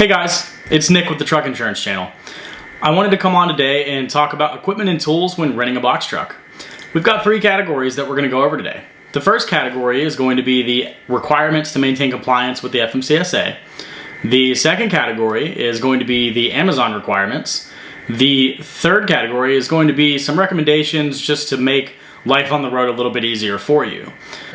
Hey guys, it's Nick with the Truck Insurance Channel. I wanted to come on today and talk about equipment and tools when renting a box truck. We've got three categories that we're going to go over today. The first category is going to be the requirements to maintain compliance with the FMCSA. The second category is going to be the Amazon requirements. The third category is going to be some recommendations just to make life on the road a little bit easier for you.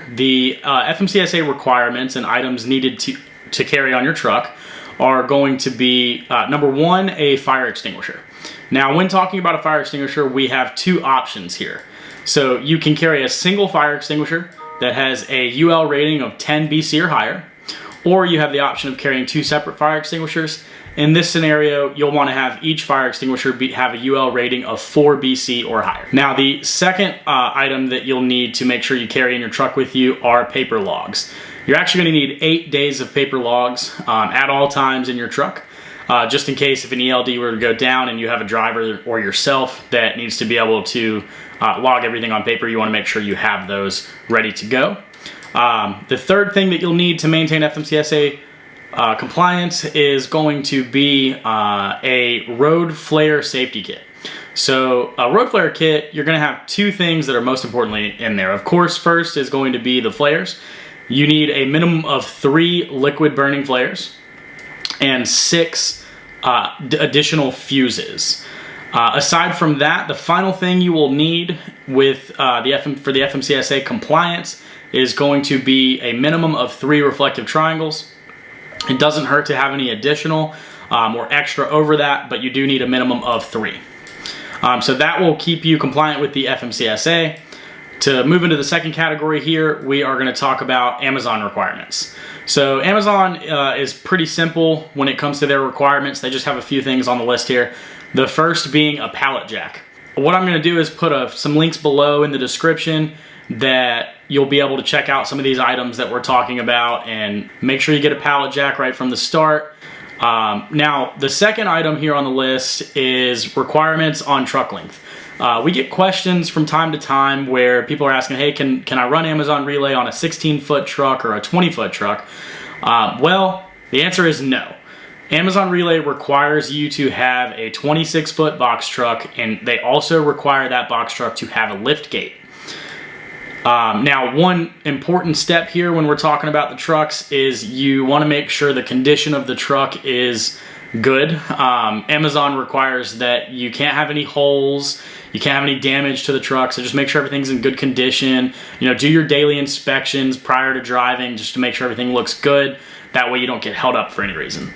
The FMCSA requirements and items needed to carry on your truck are going to be, number one, a fire extinguisher. Now, when talking about a fire extinguisher, we have two options here. So you can carry a single fire extinguisher that has a UL rating of 10 BC or higher, or you have the option of carrying two separate fire extinguishers. In this scenario, you'll want to have each fire extinguisher have a UL rating of 4 BC or higher. Now, the second item that you'll need to make sure you carry in your truck with you are paper logs. You're actually going to need 8 days of paper logs at all times in your truck, just in case if an ELD were to go down and you have a driver or yourself that needs to be able to log everything on paper. You want to make sure you have those ready to go. The third thing that you'll need to maintain FMCSA compliance is going to be a road flare safety kit. So a road flare kit, you're going to have two things that are most importantly in there. Of course, first is going to be the flares. You need a minimum of 3 liquid burning flares and 6 additional fuses. Aside from that, the final thing you will need with for the FMCSA compliance is going to be a minimum of 3 reflective triangles. It doesn't hurt to have any additional or extra over that, but you do need a minimum of 3. So that will keep you compliant with the FMCSA. To move into the second category here, we are going to talk about Amazon requirements. So Amazon is pretty simple when it comes to their requirements. They just have a few things on the list here. The first being a pallet jack. What I'm going to do is put some links below in the description that you'll be able to check out some of these items that we're talking about and make sure you get a pallet jack right from the start. Now, the second item here on the list is requirements on truck length. We get questions from time to time where people are asking, hey, can I run Amazon Relay on a 16-foot truck or a 20-foot truck? Well, the answer is no. Amazon Relay requires you to have a 26-foot box truck, and they also require that box truck to have a lift gate. Now, one important step here when we're talking about the trucks is you want to make sure the condition of the truck is good. Amazon requires that you can't have any holes, you can't have any damage to the truck, so just make sure everything's in good condition. You know, do your daily inspections prior to driving just to make sure everything looks good. That way you don't get held up for any reason.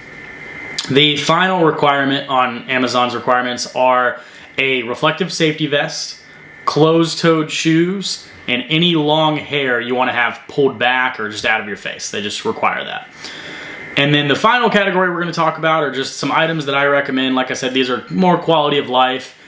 The final requirement on Amazon's requirements are a reflective safety vest, closed-toed shoes, and any long hair you want to have pulled back or just out of your face. They just require that. And then the final category we're going to talk about are just some items that I recommend. Like I said, these are more quality of life.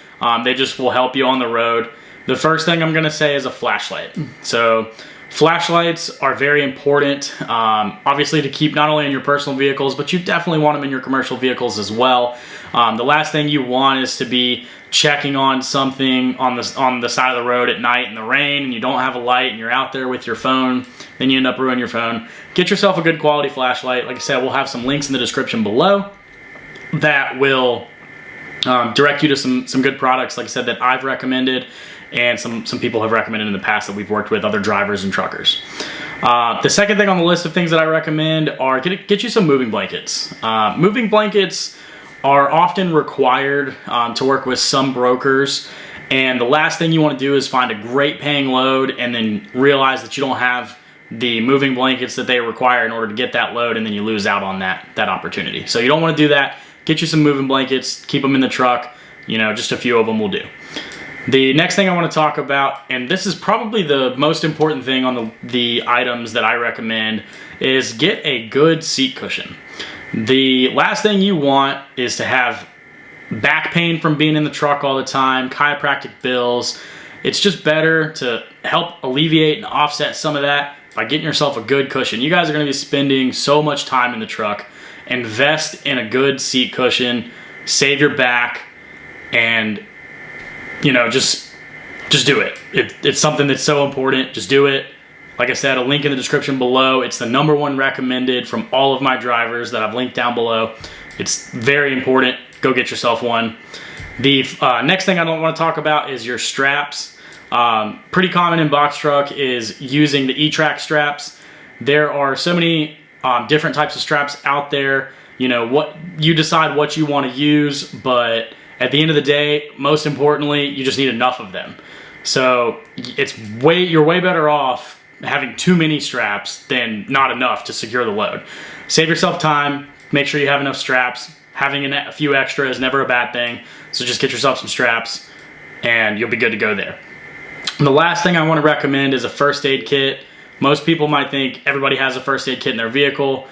They just will help you on the road. The first thing I'm going to say is a flashlight. So flashlights are very important, obviously, to keep not only in your personal vehicles, but you definitely want them in your commercial vehicles as well. The last thing you want is to be checking on something on the side of the road at night in the rain and you don't have a light and you're out there with your phone, then you end up ruining your phone. Get yourself a good quality flashlight. Like I said, we'll have some links in the description below that will direct you to some good products, like I said, that I've recommended and some people have recommended in the past that we've worked with other drivers and truckers. The second thing on the list of things that I recommend are get you some moving blankets. Moving blankets are often required to work with some brokers, and the last thing you want to do is find a great paying load and then realize that you don't have the moving blankets that they require in order to get that load, and then you lose out on that opportunity. So you don't want to do that. Get you some moving blankets, keep them in the truck, you know, just a few of them will do. The next thing I want to talk about, and this is probably the most important thing on the items that I recommend, is get a good seat cushion. The last thing you want is to have back pain from being in the truck all the time, chiropractic bills. It's just better to help alleviate and offset some of that by getting yourself a good cushion. You guys are going to be spending so much time in the truck. Invest in a good seat cushion, save your back, and you know, just do it. It's something that's so important. Just do it. Like I said, a link in the description below. It's the #1 recommended from all of my drivers that I've linked down below. It's very important. Go get yourself one. The next thing I don't want to talk about is your straps. Pretty common in box truck is using the E-Track straps. There are so many different types of straps out there. You know, what you decide what you want to use, but at the end of the day, most importantly, you just need enough of them. So you're way better off having too many straps than not enough to secure the load. Save yourself time, make sure you have enough straps. Having a few extra is never a bad thing, so just get yourself some straps and you'll be good to go there. And the last thing I want to recommend is a first aid kit. Most people might think everybody has a first aid kit in their vehicle.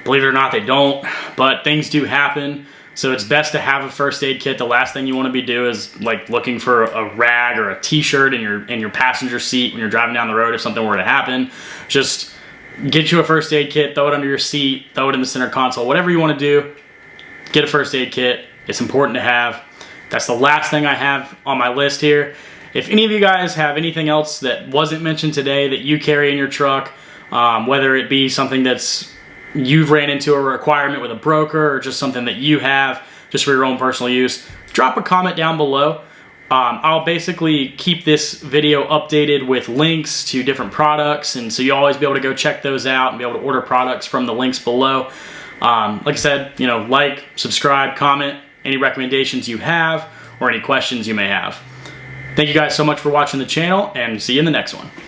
Believe it or not, they don't, but things do happen. So it's best to have a first aid kit. The last thing you want to be doing is like looking for a rag or a t-shirt in your passenger seat when you're driving down the road if something were to happen. Just get you a first aid kit, throw it under your seat, throw it in the center console, whatever you want to do, get a first aid kit. It's important to have. That's the last thing I have on my list here. If any of you guys have anything else that wasn't mentioned today that you carry in your truck, whether it be something that's you've ran into a requirement with a broker or just something that you have just for your own personal use, drop a comment down below. I'll basically keep this video updated with links to different products, and so you'll always be able to go check those out and be able to order products from the links below. Like I said, you know, like, subscribe, comment any recommendations you have or any questions you may have. Thank you guys so much for watching the channel, and see you in the next one.